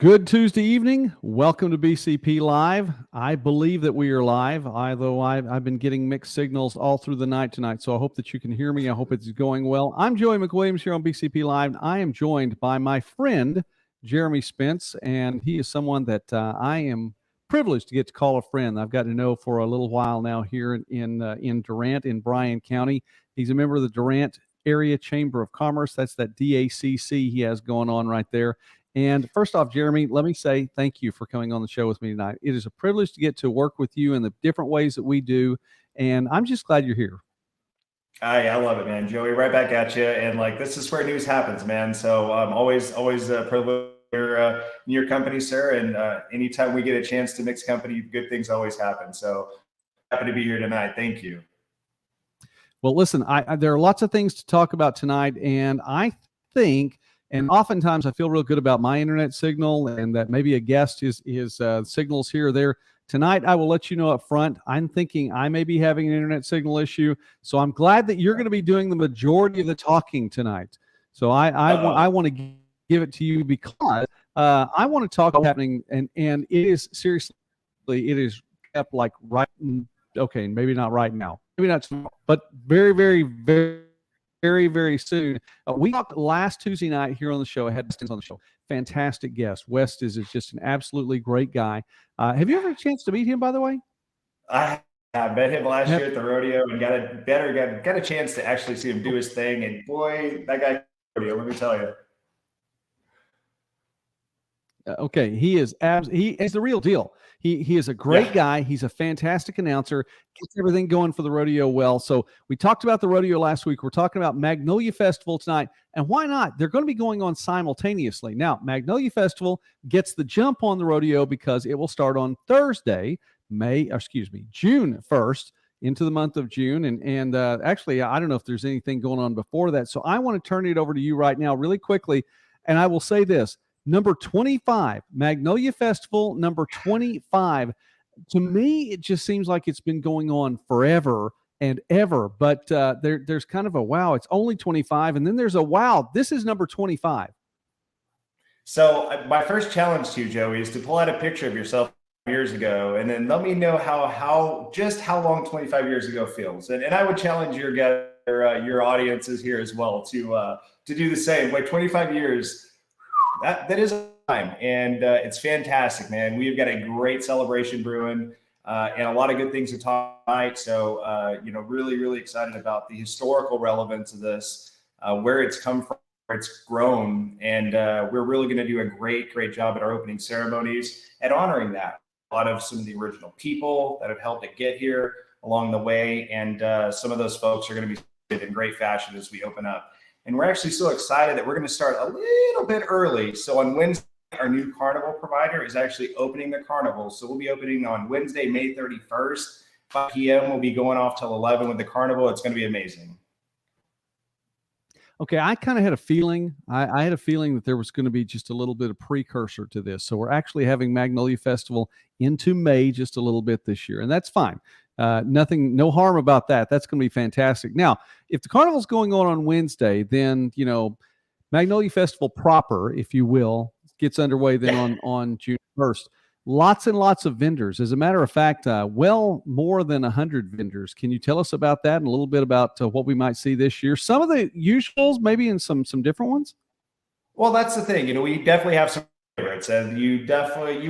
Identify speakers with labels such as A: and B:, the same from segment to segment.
A: Good Tuesday evening. Welcome to BCP Live. I believe that we are live, although I've been getting mixed signals all through the night tonight, so I hope that you can hear me. I hope it's going well. I'm Joey McWilliams here on BCP Live. I am joined by my friend, Jeremy Spence, and he is someone that I am privileged to get to call a friend. I've got to know for a little while now here in Durant in Bryan County. He's a member of the Durant Area Chamber of Commerce. That's that DACC he has going on right there. And first off, Jeremy, let me say thank you for coming on the show with me tonight. It is a privilege to get to work with you in the different ways that we do, and I'm just glad you're here.
B: I love it, man. Joey, right back at you. And this is where news happens, man. So always a privilege in your company, sir. And anytime we get a chance to mix company, good things always happen. So happy to be here tonight. Thank you.
A: Well, listen, there are lots of things to talk about tonight, and I think. And oftentimes I feel real good about my internet signal and that maybe a guest his signals here or there. Tonight, I will let you know up front. I'm thinking I may be having an internet signal issue. So I'm glad that you're going to be doing the majority of the talking tonight. So I want to give it to you because I want to talk about happening. And it is seriously, it is kept like right. Okay, maybe not right now. Maybe not tomorrow, but very, very, very, very, very soon. We talked last Tuesday night here on the show. I had Spence on the show. Fantastic guest. West is just an absolutely great guy. Have you ever had a chance to meet him, by the way?
B: I met him last year at the rodeo and got a chance to actually see him do his thing. And boy, that guy, let me tell you.
A: Okay, he is the real deal. He is a great guy. He's a fantastic announcer. Gets everything going for the rodeo well. So we talked about the rodeo last week. We're talking about Magnolia Festival tonight. And why not? They're going to be going on simultaneously. Now, Magnolia Festival gets the jump on the rodeo because it will start on Thursday, June 1st into the month of June. And actually, I don't know if there's anything going on before that. So I want to turn it over to you right now really quickly. And I will say this. Number 25, Magnolia Festival, number 25. To me, it just seems like it's been going on forever and ever. But there's kind of a wow, it's only 25. And then there's a wow, this is number 25.
B: So my first challenge to you, Joey, is to pull out a picture of yourself years ago, and then let me know how long 25 years ago feels. And I would challenge your audiences here as well to do the same. Like 25 years. That is a time, and it's fantastic, man. We've got a great celebration brewing and a lot of good things to talk tonight. So, really, really excited about the historical relevance of this, where it's come from, where it's grown, and we're really going to do a great job at our opening ceremonies at honoring that. A lot of some of the original people that have helped it get here along the way, and some of those folks are going to be in great fashion as we open up. And we're actually so excited that we're going to start a little bit early. So on Wednesday, our new carnival provider is actually opening the carnival. So we'll be opening on Wednesday, May 31st, 5 p.m. We'll be going off till 11 with the carnival. It's going to be amazing.
A: Okay, I kind of had a feeling. I had a feeling that there was going to be just a little bit of precursor to this. So we're actually having Magnolia Festival into May just a little bit this year, and that's fine. No harm about that. That's going to be fantastic. Now, if the carnival's going on Wednesday, then, Magnolia Festival proper, if you will, gets underway then on June 1st. Lots and lots of vendors. As a matter of fact, well more than 100 vendors. Can you tell us about that and a little bit about what we might see this year? Some of the usuals, maybe, and some different ones?
B: Well, that's the thing. We definitely have some favorites, and you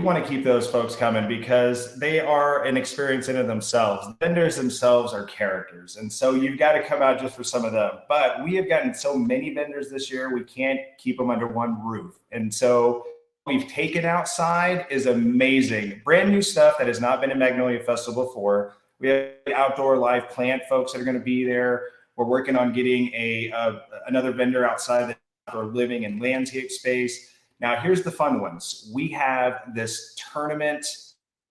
B: want to keep those folks coming because they are an experience in themselves. The vendors themselves are characters, and so you've got to come out just for some of them. But we have gotten so many vendors this year, we can't keep them under one roof, and so what we've taken outside is amazing, brand new stuff that has not been in Magnolia Festival before. We have outdoor live plant folks that are going to be there. We're working on getting another vendor outside the outdoor living and landscape space. Now, here's the fun ones. We have this tournament,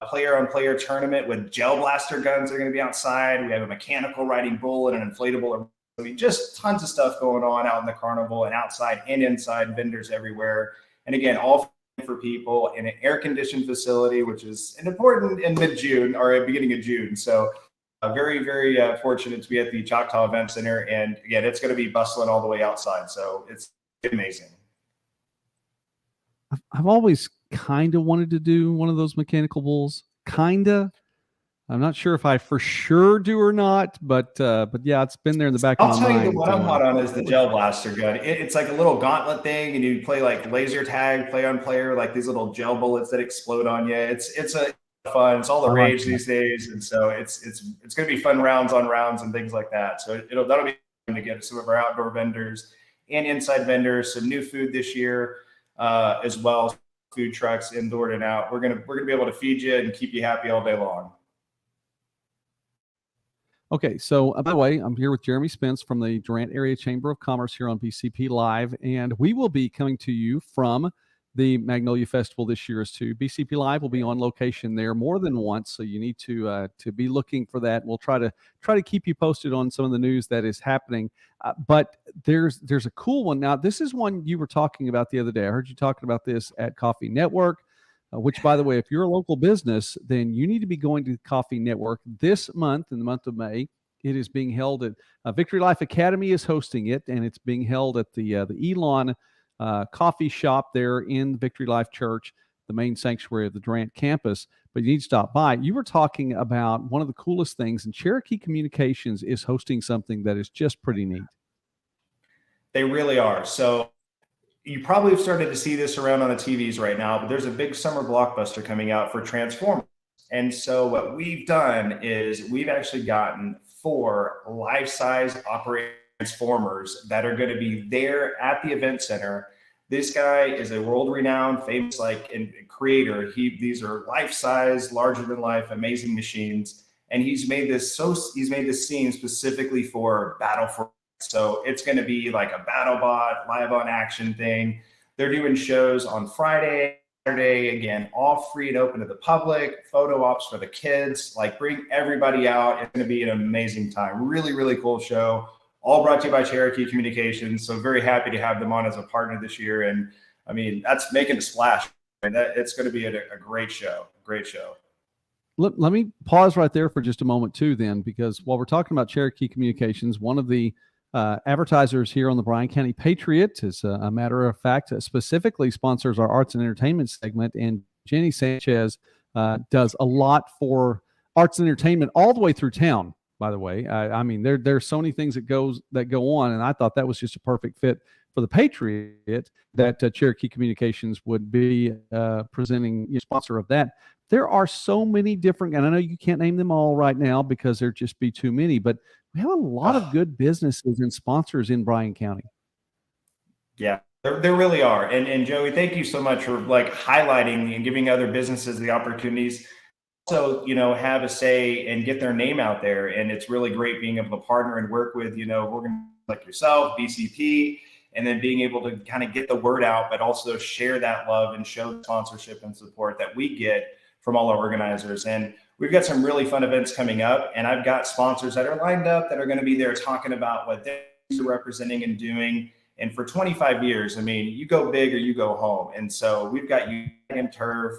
B: player-on-player tournament with gel blaster guns that are going to be outside. We have a mechanical riding bull and an inflatable. I mean, just tons of stuff going on out in the carnival and outside and inside, vendors everywhere. And again, all for people in an air-conditioned facility, which is important in mid-June or at beginning of June. So very, very fortunate to be at the Choctaw Event Center. And again, it's going to be bustling all the way outside. So it's amazing.
A: I've always kind of wanted to do one of those mechanical bulls. Kinda. I'm not sure if I for sure do or not, but yeah, it's been there in the back of
B: I'll
A: my
B: tell you
A: mind.
B: the one I'm hot on is the gel blaster gun. It's like a little gauntlet thing, and you play like laser tag, play on player, like these little gel bullets that explode on you. It's a fun. It's all the
A: I like
B: rage
A: that.
B: these days, and so it's going to be fun rounds on rounds and things like that. So that'll be fun to get some of our outdoor vendors and inside vendors some new food this year as well. Food trucks indoor and out. We're gonna be able to feed you and keep you happy all day long.
A: Okay, so by the way, I'm here with Jeremy Spence from the Durant Area Chamber of Commerce here on BCP Live, and we will be coming to you from the Magnolia Festival this year as too. BCP Live will be on location there more than once, so you need to be looking for that. We'll try to keep you posted on some of the news that is happening. But there's a cool one now. This is one you were talking about the other day. I heard you talking about this at Coffee Network. Which, by the way, if you're a local business, then you need to be going to Coffee Network this month, in the month of May. It is being held at Victory Life Academy is hosting it, and it's being held at the Elon coffee shop there in Victory Life Church, the main sanctuary of the Durant campus. But you need to stop by. You were talking about one of the coolest things, and Cherokee Communications is hosting something that is just pretty neat.
B: They really are. So you probably have started to see this around on the TVs right now, but there's a big summer blockbuster coming out for Transformers. And so what we've done is we've actually gotten 4 life-size operating Transformers that are going to be there at the event center. This guy is a world-renowned, famous creator. These are life-size, larger-than-life, amazing machines, and he's made this scene specifically for Battle for. So it's going to be like a BattleBot live on action thing. They're doing shows on Friday, Saturday, again, all free and open to the public, photo ops for the kids, like bring everybody out. It's going to be an amazing time. Really, really cool show. All brought to you by Cherokee Communications. So very happy to have them on as a partner this year. And I mean, that's making a splash. And it's going to be a great show. Great show.
A: Let me pause right there for just a moment too, then, because while we're talking about Cherokee Communications, one of the advertisers here on the Bryan County Patriot, as a matter of fact, specifically sponsors our arts and entertainment segment. And Jenny Sanchez does a lot for arts and entertainment all the way through town, by the way. I mean, there's so many things that go on, and I thought that was just a perfect fit for the Patriot that Cherokee Communications would be presenting sponsor of that. There are so many different, and I know you can't name them all right now because there'd just be too many, but we have a lot of good businesses and sponsors in Bryan County.
B: Yeah, there really are. And Joey, thank you so much for like highlighting and giving other businesses the opportunities. Also, have a say and get their name out there. And it's really great being able to partner and work with, organizations like yourself, BCP, and then being able to kind of get the word out, but also share that love and show sponsorship and support that we get from all our organizers. And we've got some really fun events coming up, and I've got sponsors that are lined up that are going to be there talking about what they're representing and doing. And for 25 years, I mean, you go big or you go home. And so we've got Union Turf,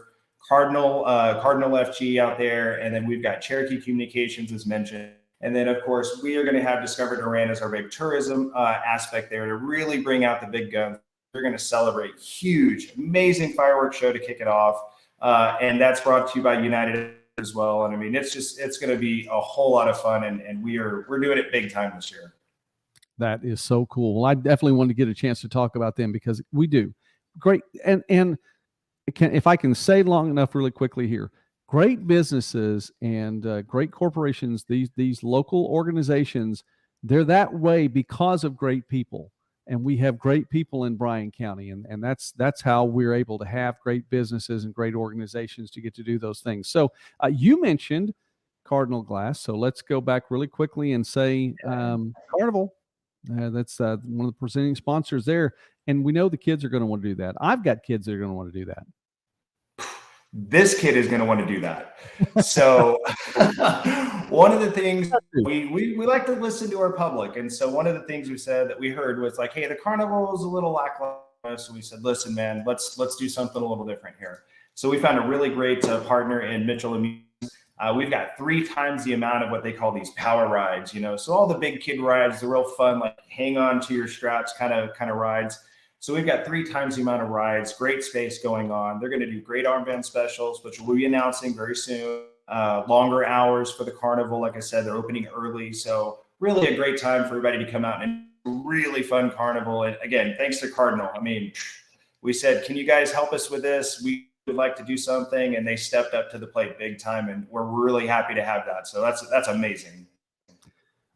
B: Cardinal FG out there, and then we've got Cherokee Communications, as mentioned. And then, of course, we are going to have Discover Durant as our big tourism aspect there to really bring out the big guns. We're going to celebrate huge, amazing fireworks show to kick it off. And that's brought to you by United as well. And I mean, it's going to be a whole lot of fun, and we're doing it big time this year.
A: That is so cool. Well, I definitely wanted to get a chance to talk about them because we do great. And if I can say long enough really quickly here, great businesses and great corporations, these local organizations, they're that way because of great people. And we have great people in Bryan County, and that's how we're able to have great businesses and great organizations to get to do those things. So you mentioned Cardinal Glass, so let's go back really quickly and say Carnival. That's one of the presenting sponsors there, and we know the kids are going to want to do that. I've got kids that are going to want to do that.
B: This kid is going to want to do that. So one of the things we like to listen to our public. And so one of the things we said that we heard was like, hey, the carnival is a little lackluster. So we said, listen, man, let's do something a little different here. So we found a really great partner in Mitchell Amusement. We've got 3 times the amount of what they call these power rides, So all the big kid rides, the real fun, like hang on to your straps kind of rides. So we've got 3 times the amount of rides, great space going on. They're going to do great armband specials, which we'll be announcing very soon. Longer hours for the carnival. Like I said, they're opening early. So really a great time for everybody to come out and really fun carnival. And again, thanks to Cardinal. I mean, we said, can you guys help us with this? We would like to do something. And they stepped up to the plate big time. And we're really happy to have that. So that's amazing.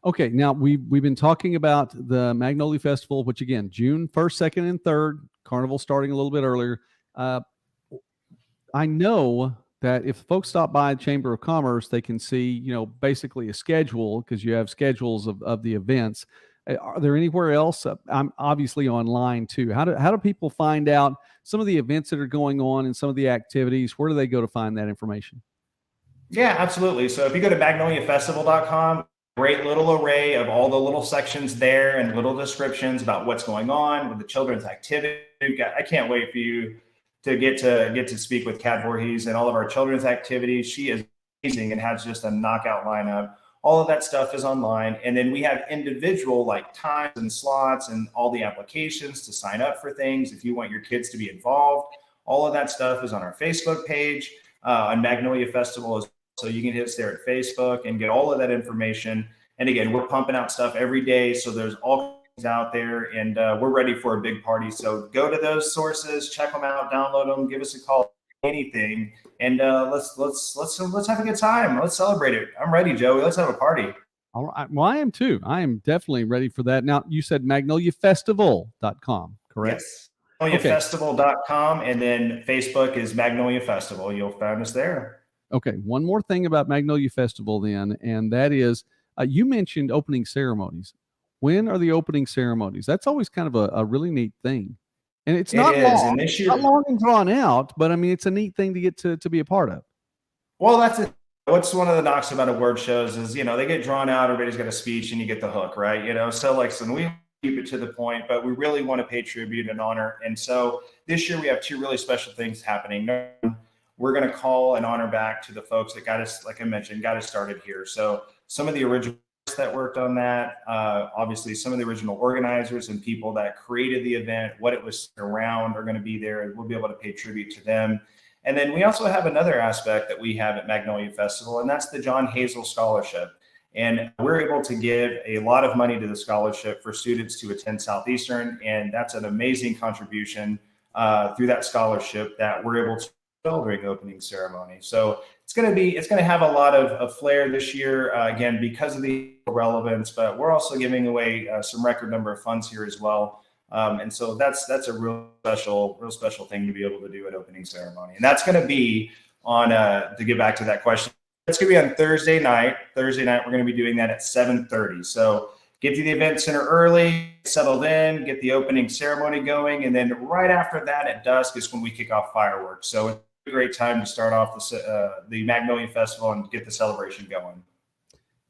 A: Okay, now we've been talking about the Magnolia Festival, which again, June 1st, 2nd, and 3rd, Carnival starting a little bit earlier. I know that if folks stop by the Chamber of Commerce, they can see, basically a schedule, because you have schedules of the events. Are there anywhere else? I'm obviously online too. How do people find out some of the events that are going on and some of the activities? Where do they go to find that information?
B: Yeah, absolutely. So if you go to magnoliafestival.com, great little array of all the little sections there and little descriptions about what's going on with the children's activity. I can't wait for you to get to speak with Kat Voorhees and all of our children's activities. She is amazing and has just a knockout lineup. All of that stuff is online. And then we have individual times and slots and all the applications to sign up for things. If you want your kids to be involved, all of that stuff is on our Facebook page on Magnolia Festival. So you can hit us there at Facebook and get all of that information. And again, we're pumping out stuff every day. So there's all things out there, and we're ready for a big party. So go to those sources, check them out, download them, give us a call, anything. And let's have a good time. Let's celebrate it. I'm ready, Joey. Let's have a party.
A: All right. Well, I am too. I am definitely ready for that. Now, you said magnoliafestival.com, correct?
B: Yes. magnoliafestival.com. And then Facebook is Magnolia Festival. You'll find us there.
A: Okay, one more thing about Magnolia Festival then, and that is you mentioned opening ceremonies. When are the opening ceremonies? That's always kind of a really neat thing. And it's not long, not long and drawn out, but I mean, it's a neat thing to get to be a part of.
B: Well, that's it. What's one of the knocks about award shows is, they get drawn out, everybody's got a speech and you get the hook, right? So we keep it to the point, but we really want to pay tribute and honor. And so this year we have 2 really special things happening. We're going to call and honor back to the folks that got us, like I mentioned, got us started here. So some of the originals that worked on that, obviously some of the original organizers and people that created the event, what it was around, are going to be there, and we'll be able to pay tribute to them. And then we also have another aspect that we have at Magnolia Festival, and that's the John Hazel Scholarship. And we're able to give a lot of money to the scholarship for students to attend Southeastern, and that's an amazing contribution through that scholarship that we're able to during opening ceremony. So it's going to have a lot of flair this year, again, because of the relevance, but we're also giving away some record number of funds here as well. And so that's a real special thing to be able to do at opening ceremony. And that's going to be on, to get back to that question, it's going to be on Thursday night. We're going to be doing that at 7:30. So get to the event center early, settled in, get the opening ceremony going. And then right after that at dusk is when we kick off fireworks. So it's a great time to start off the Magnolia Festival and get the celebration going.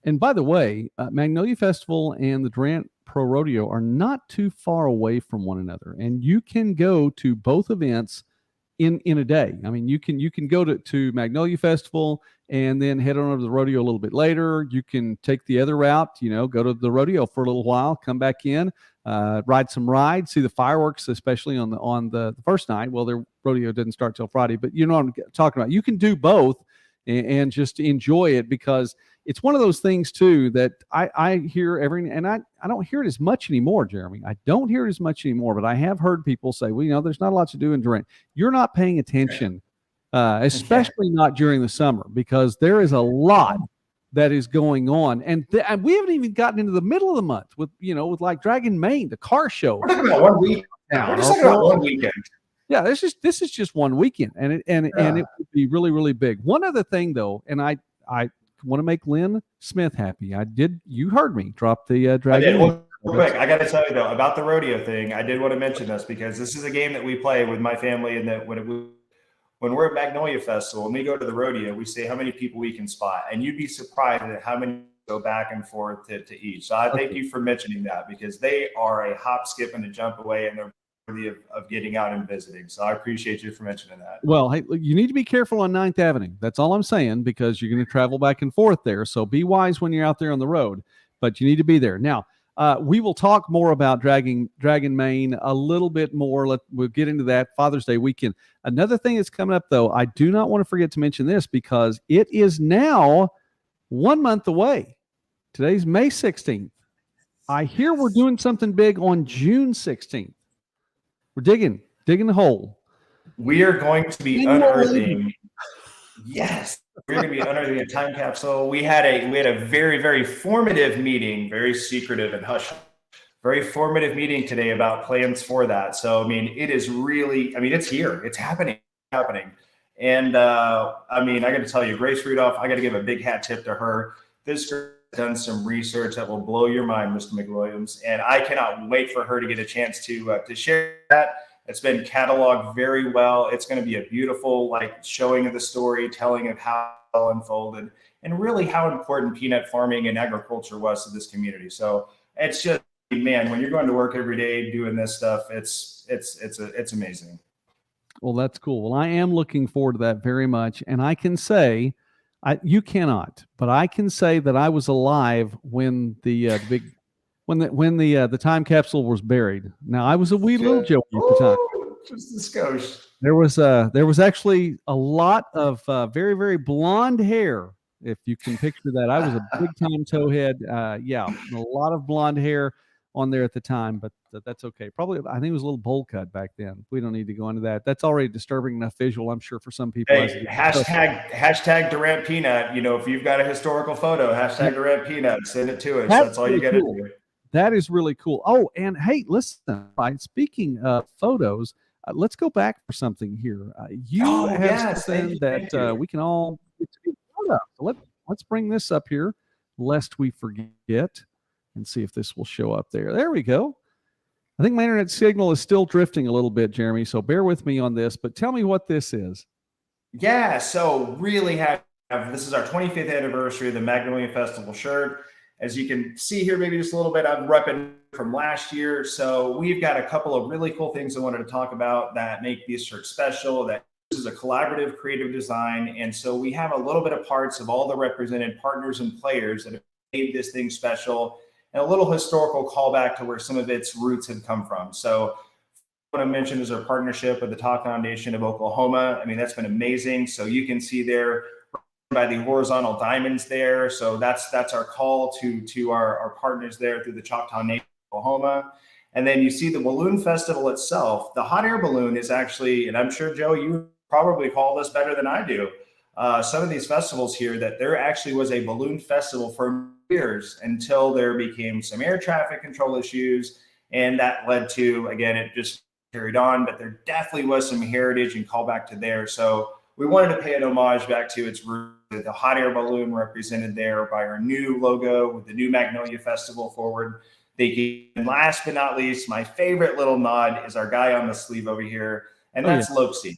A: And by the way, Magnolia Festival and the Durant Pro Rodeo are not too far away from one another, and you can go to both events in a day. I mean, you can go to Magnolia Festival and then head on over to the rodeo a little bit later. You can take the other route, go to the rodeo for a little while, come back in, ride some rides, see the fireworks, especially on the first night. Well, their rodeo didn't start till Friday, but you know what I'm talking about. You can do both and just enjoy it, because it's one of those things too that I hear and I don't hear it as much anymore, Jeremy. I don't hear it as much anymore, but I have heard people say, well, there's not a lot to do in Durant. You're not paying attention, especially not during the summer, because there is a lot that is going on. And we haven't even gotten into the middle of the month with like Dragon Maine, the car show.
B: We're talking about 1 week. We're just talking about 1 weekend.
A: Yeah, this is just one weekend, and it would be really, really big. One other thing though, and I want to make Lynn Smith happy. You heard me drop the Dragon.
B: Real quick, I got to tell you though about the rodeo thing. I did want to mention this because this is a game that we play with my family, and that when we're at Magnolia Festival and we go to the rodeo, we say how many people we can spot, and you'd be surprised at how many go back and forth to each. So I thank you for mentioning that, because they are a hop, skip, and a jump away, and they're worthy of getting out and visiting. So I appreciate you for mentioning that.
A: Well, hey, you need to be careful on 9th Avenue. That's all I'm saying, because you're going to travel back and forth there. So be wise when you're out there on the road, but you need to be there. Now, We will talk more about Dragon Main a little bit more. We'll get into that Father's Day weekend. Another thing that's coming up, though, I do not want to forget to mention this because it is now 1 month away. Today's May 16th. I hear we're doing something big on June 16th. We're digging the hole.
B: We are going to be unearthing. Yes, we're going to be unearthing a time capsule. We had a very, very formative meeting, very secretive and hush. Very formative meeting today about plans for that. So, I mean, it is really, I mean, it's here. It's happening. And, I mean, I got to tell you, Grace Rudolph, I got to give a big hat tip to her. This girl has done some research that will blow your mind, Mr. McWilliams. And I cannot wait for her to get a chance to share that. It's been cataloged very well. It's going to be a beautiful, like, showing of the story, telling of how it all unfolded, and really how important peanut farming and agriculture was to this community. So it's just, man, when you're going to work every day doing this stuff, it's amazing.
A: Well, that's cool. Well, I am looking forward to that very much, and I can say, you cannot, but I can say that I was alive when the time capsule was buried. Now, I was a wee little Joey at the time.
B: Just a skosh.
A: There was actually a lot of very, very blonde hair. If you can picture that, I was a big time towhead. Yeah, a lot of blonde hair on there at the time, but that's okay. Probably, I think it was a little bowl cut back then. We don't need to go into that. That's already disturbing enough visual, I'm sure, for some people.
B: Hey, hashtag Durant Peanut. You know, if you've got a historical photo, hashtag Durant Peanut, send it to us. That's all you got to do.
A: That is really cool. Oh, and hey, listen, speaking of photos, let's go back for something here. You have something that we can all get to be proud of. So let's bring this up here, lest we forget, and see if this will show up there. There we go. I think my internet signal is still drifting a little bit, Jeremy, so bear with me on this, but tell me what this is.
B: Yeah, so really happy. This is our 25th anniversary of the Magnolia Festival shirt. As you can see here, maybe just a little bit, I'm repping from last year. So we've got a couple of really cool things I wanted to talk about that make these shirts special. That this is a collaborative creative design. And so we have a little bit of parts of all the represented partners and players that have made this thing special, and a little historical callback to where some of its roots have come from. So what I mentioned is our partnership with the Talk Foundation of Oklahoma. I mean, that's been amazing. So you can see there by the horizontal diamonds there. So that's our call to our partners there through the Choctaw Nation of Oklahoma. And then you see the balloon festival itself. The hot air balloon is actually, and I'm sure, Joe, you probably call this better than I do. Some of these festivals here, that there actually was a balloon festival for years until there became some air traffic control issues. And that led to, again, it just carried on, but there definitely was some heritage and callback to there. So we wanted to pay an homage back to its roots. The hot air balloon represented there by our new logo with the new Magnolia Festival forward. And last but not least, my favorite little nod is our guy on the sleeve over here, and that's Loxie.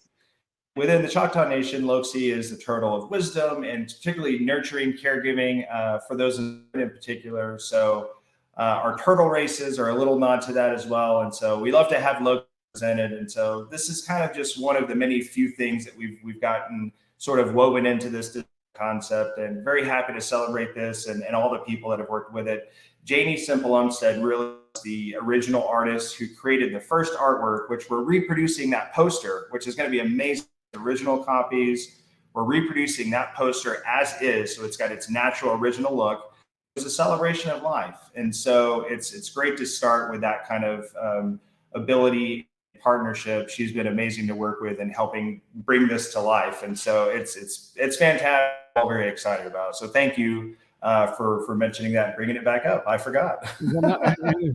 B: Within the Choctaw Nation, Loxie is the turtle of wisdom and particularly nurturing, caregiving for those in particular. So our turtle races are a little nod to that as well. And so we love to have Loxie presented. And so this is kind of just one of the many few things that we've gotten sort of woven into this concept, and very happy to celebrate this and all the people that have worked with it. Janie Simple Umstead really is the original artist who created the first artwork, which we're reproducing that poster, which is going to be amazing. Original copies. We're reproducing that poster as is. So it's got its natural original look. It's a celebration of life. And so it's great to start with that kind of ability partnership. She's been amazing to work with and helping bring this to life. And so it's fantastic. I'm very excited about it. So thank you for mentioning that and bringing it back up. I forgot.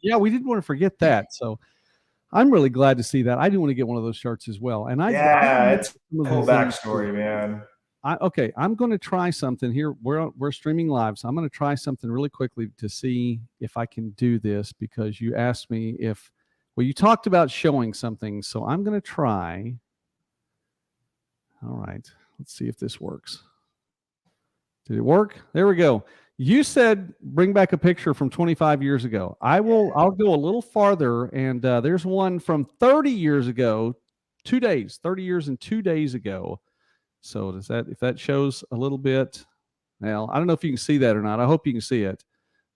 A: Yeah, we didn't want to forget that. So I'm really glad to see that. I do want to get one of those shirts as well. And
B: it's a cool backstory, man.
A: I'm going to try something here. We're streaming live, so I'm going to try something really quickly to see if I can do this, because you asked me you talked about showing something, so I'm going to try. All right, let's see if this works. Did it work? There we go. You said bring back a picture from 25 years ago. I'll go a little farther, and there's one from 30 years ago, 2 days, 30 years and 2 days ago. So if that shows a little bit, well, I don't know if you can see that or not. I hope you can see it.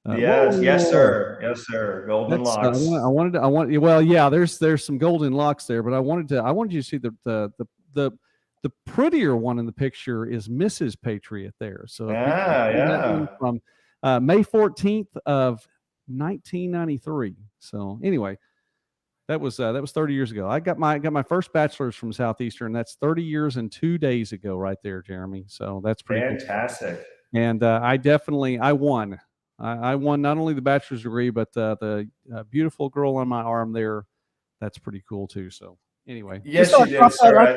B: Yes, sir. Yes, sir. Golden
A: That's
B: locks.
A: well, yeah, there's some golden locks there, but I wanted you to see the prettier one in the picture is Mrs. Patriot there. So if you can see that one from May 14th of 1993. So anyway, that was 30 years ago. I got my first bachelor's from Southeastern. That's 30 years and 2 days ago right there, Jeremy. So that's pretty
B: fantastic.
A: Cool. And I won. I won not only the bachelor's degree, but the beautiful girl on my arm there. That's pretty cool too. So anyway,
B: yes, you did, sir.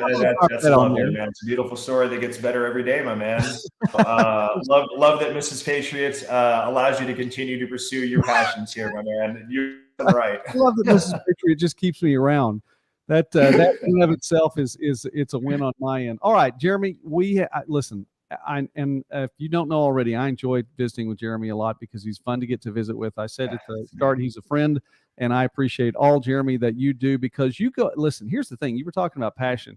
B: That's love here, man. It's a beautiful story that gets better every day, my man. Love that Mrs. Patriots allows you to continue to pursue your passions here, my man. You're right.
A: I love that Mrs. Patriot just keeps me around. That in of itself is it's a win on my end. All right, Jeremy, listen. And if you don't know already, I enjoyed visiting with Jeremy a lot because he's fun to get to visit with. I said at the start, he's a friend, and I appreciate all, Jeremy, that you do because you go. Listen, here's the thing: you were talking about passion.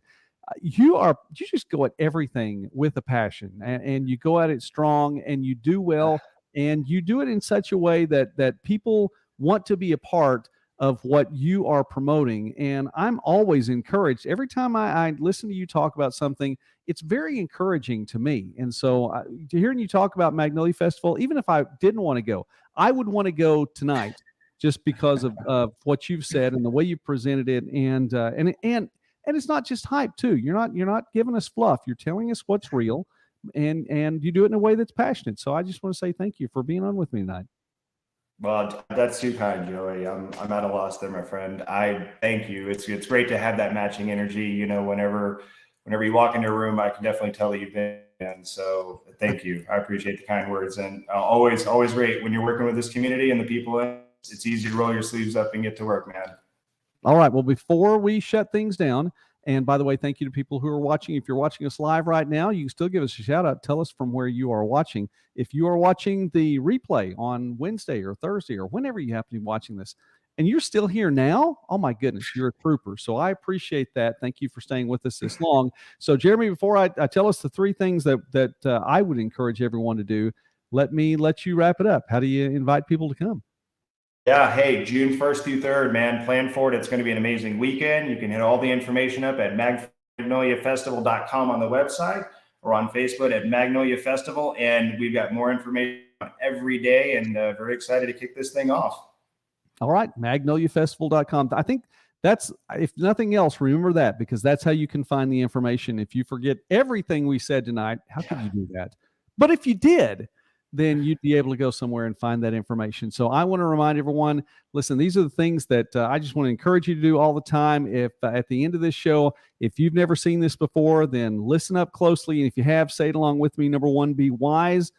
A: You just go at everything with a passion, and you go at it strong, and you do well, and you do it in such a way that people want to be a part of what you are promoting. And I'm always encouraged every time I listen to you talk about something. It's very encouraging to me. And so hearing you talk about Magnolia Festival, even if I didn't want to go, I would want to go tonight just because of what you've said and the way you presented it. And it's not just hype too. You're not giving us fluff. You're telling us what's real, and you do it in a way that's passionate. So I just want to say thank you for being on with me tonight.
B: Well, that's too kind, Joey. I'm at a loss there, my friend. I thank you. It's great to have that matching energy. You know, whenever you walk into a room, I can definitely tell that you've been. And so thank you. I appreciate the kind words, and always great when you're working with this community and the people. It's easy to roll your sleeves up and get to work, man.
A: All right. Well, before we shut things down, and by the way, thank you to people who are watching. If you're watching us live right now, you can still give us a shout out. Tell us from where you are watching. If you are watching the replay on Wednesday or Thursday or whenever you happen to be watching this, and you're still here now, oh my goodness, you're a trooper. So I appreciate that. Thank you for staying with us this long. So Jeremy, before I tell us the three things that I would encourage everyone to do, let you wrap it up. How do you invite people to come?
B: Yeah, hey, June 1st through 3rd, man, plan for it. It's going to be an amazing weekend. You can hit all the information up at magnoliafestival.com on the website or on Facebook at Magnolia Festival. And we've got more information every day, and very excited to kick this thing off.
A: All right, magnoliafestival.com. I think that's, if nothing else, remember that, because that's how you can find the information. If you forget everything we said tonight, how could you do that? But if you did, then you'd be able to go somewhere and find that information. So I want to remind everyone, listen, these are the things that I just want to encourage you to do all the time. If at the end of this show, if you've never seen this before, then listen up closely. And if you have, say it along with me. Number one, be wise.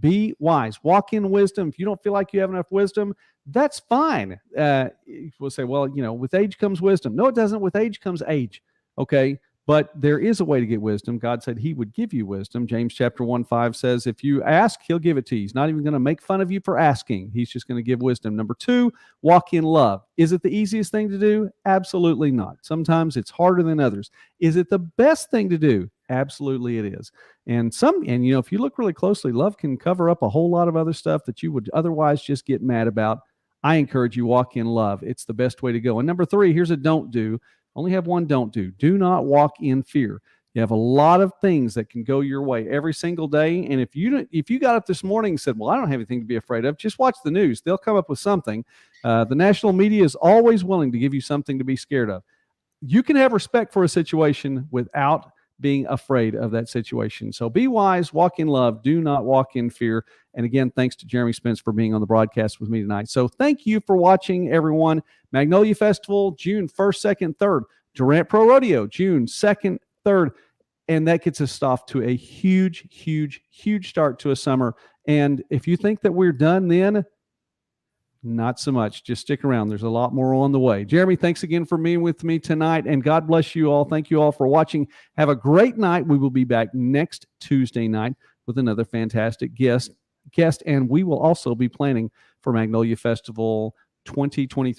A: Be wise. Walk in wisdom. If you don't feel like you have enough wisdom, that's fine. We'll say, well, with age comes wisdom. No, it doesn't. With age comes age. Okay. But there is a way to get wisdom. God said he would give you wisdom. James chapter 1:5 says, if you ask, he'll give it to you. He's not even going to make fun of you for asking. He's just going to give wisdom. Number two, walk in love. Is it the easiest thing to do? Absolutely not. Sometimes it's harder than others. Is it the best thing to do? Absolutely it is. And if you look really closely, love can cover up a whole lot of other stuff that you would otherwise just get mad about. I encourage you, walk in love. It's the best way to go. And number three, here's a don't do. Only have one don't do. Do not walk in fear. You have a lot of things that can go your way every single day. And if you got up this morning and said, well, I don't have anything to be afraid of, just watch the news. They'll come up with something. The national media is always willing to give you something to be scared of. You can have respect for a situation without being afraid of that situation. So be wise, walk in love, do not walk in fear. And again, thanks to Jeremy Spence for being on the broadcast with me tonight. So thank you for watching, everyone. Magnolia Festival, June 1st, 2nd, 3rd. Durant Pro Rodeo, June 2nd, 3rd. And that gets us off to a huge, huge, huge start to a summer. And if you think that we're done then, not so much. Just stick around. There's a lot more on the way. Jeremy, thanks again for being with me tonight, and God bless you all. Thank you all for watching. Have a great night. We will be back next Tuesday night with another fantastic guest, and we will also be planning for Magnolia Festival 2023.